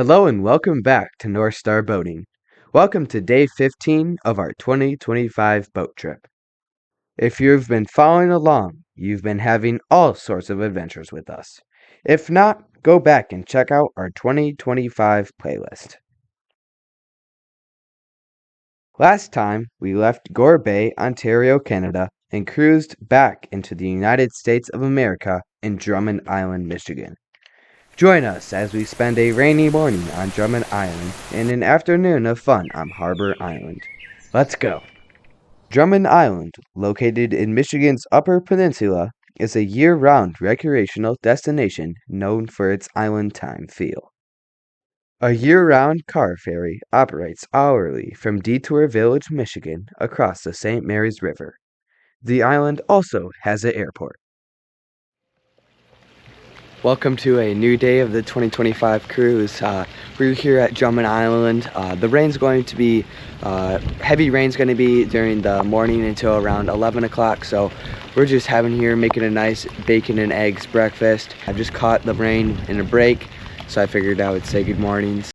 Hello and welcome back to North Star Boating. Welcome to day 15 of our 2025 boat trip. If you've been following along, you've been having all sorts of adventures with us. If not, go back and check out our 2025 playlist. Last time, we left Gore Bay, Ontario, Canada, and cruised back into the United States of America in Drummond Island, Michigan. Join us as we spend a rainy morning on Drummond Island and an afternoon of fun on Harbor Island. Let's go! Drummond Island, located in Michigan's Upper Peninsula, is a year-round recreational destination known for its island time feel. A year-round car ferry operates hourly from Detour Village, Michigan, across the St. Mary's River. The island also has an airport. Welcome to a new day of the 2025 cruise. We're here at Drummond Island. The rain's going to be, heavy rain's going to be during the morning until around 11 o'clock. So we're just having here making a nice bacon and eggs breakfast. I've just caught the rain in a break, so I figured I would say good mornings.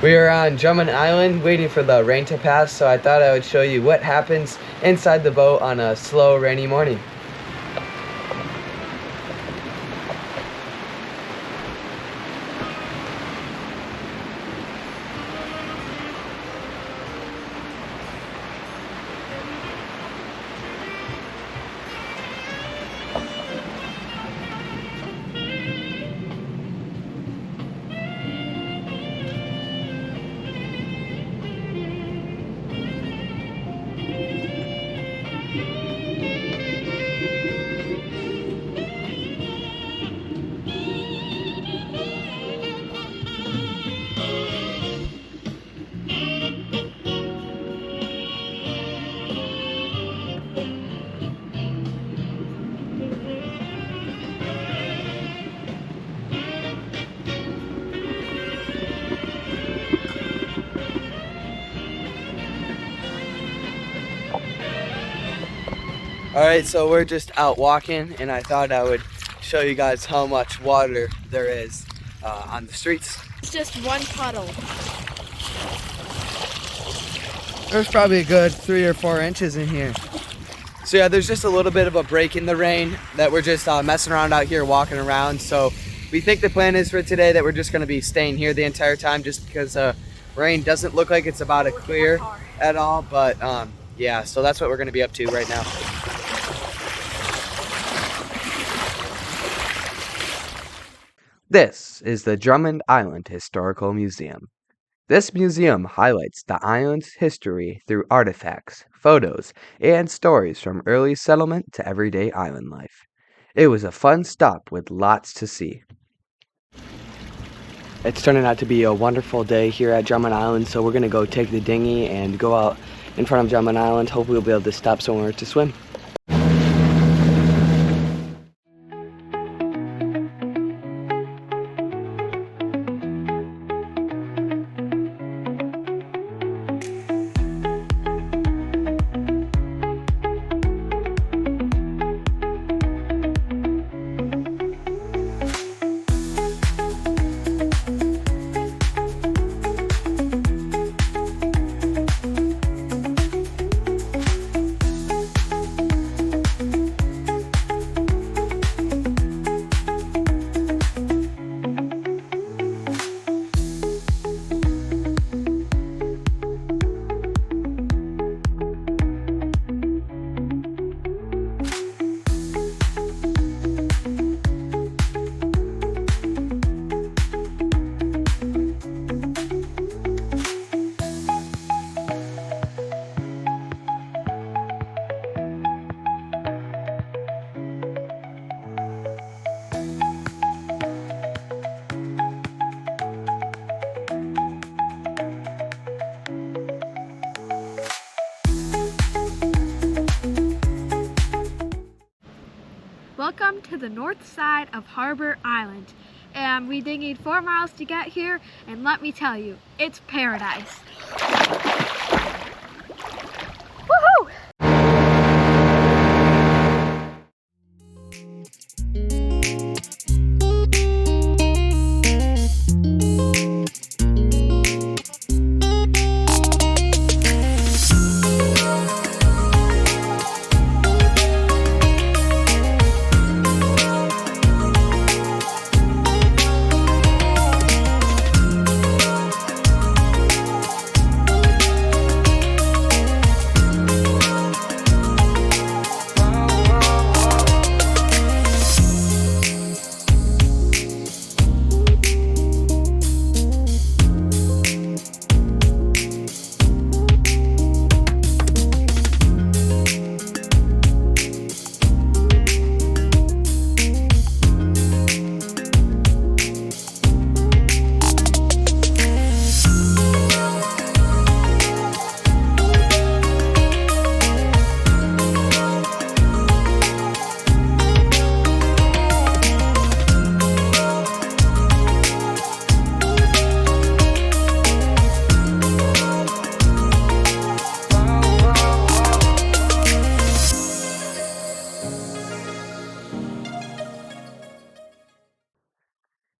We are on Drummond Island waiting for the rain to pass, so I thought I would show you what happens inside the boat on a slow rainy morning. Alright, so we're just out walking, and I thought I would show you guys how much water there is on the streets. It's just one puddle. There's probably a good 3 or 4 inches in here. So yeah, there's just a little bit of a break in the rain that we're just messing around out here, walking around. So we think the plan is for today that we're just going to be staying here the entire time, just because rain doesn't look like it's about to clear at all. But yeah, so that's what we're going to be up to right now. This is the Drummond Island Historical Museum. This museum highlights the island's history through artifacts, photos, and stories from early settlement to everyday island life. It was a fun stop with lots to see. It's turning out to be a wonderful day here at Drummond Island, so we're going to go take the dinghy and go out in front of Drummond Island. Hopefully we'll be able to stop somewhere to swim. Welcome to the north side of Harbor Island. And we dinghied 4 miles to get here, and let me tell you, it's paradise. Woohoo!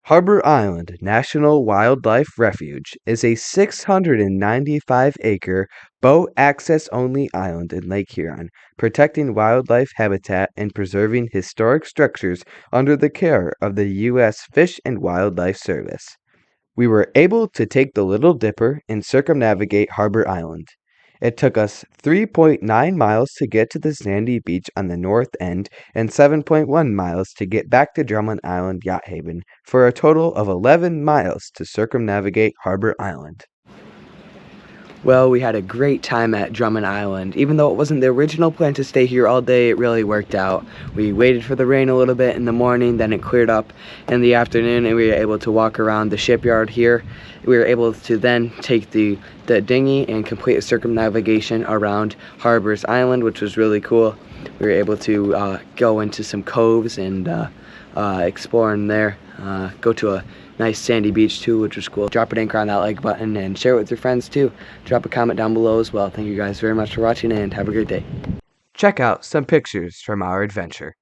Harbor Island National Wildlife Refuge is a 695-acre boat access-only island in Lake Huron, protecting wildlife habitat and preserving historic structures under the care of the U.S. Fish and Wildlife Service. We were able to take the Little Dipper and circumnavigate Harbor Island. It took us 3.9 miles to get to the sandy beach on the north end and 7.1 miles to get back to Drummond Island Yacht Haven, for a total of 11 miles to circumnavigate Harbor Island. Well, we had a great time at Drummond Island. Even though it wasn't the original plan to stay here all day, it really worked out. We waited for the rain a little bit in the morning, then it cleared up in the afternoon, and we were able to walk around the shipyard here. We were able to then take the dinghy and complete a circumnavigation around Harbor's Island, which was really cool. We were able to go into some coves and explore in there, go to a nice sandy beach too, which was cool. Drop an anchor on that like button and share it with your friends too. Drop a comment down below as well. Thank you guys very much for watching, and have a great day. Check out some pictures from our adventure.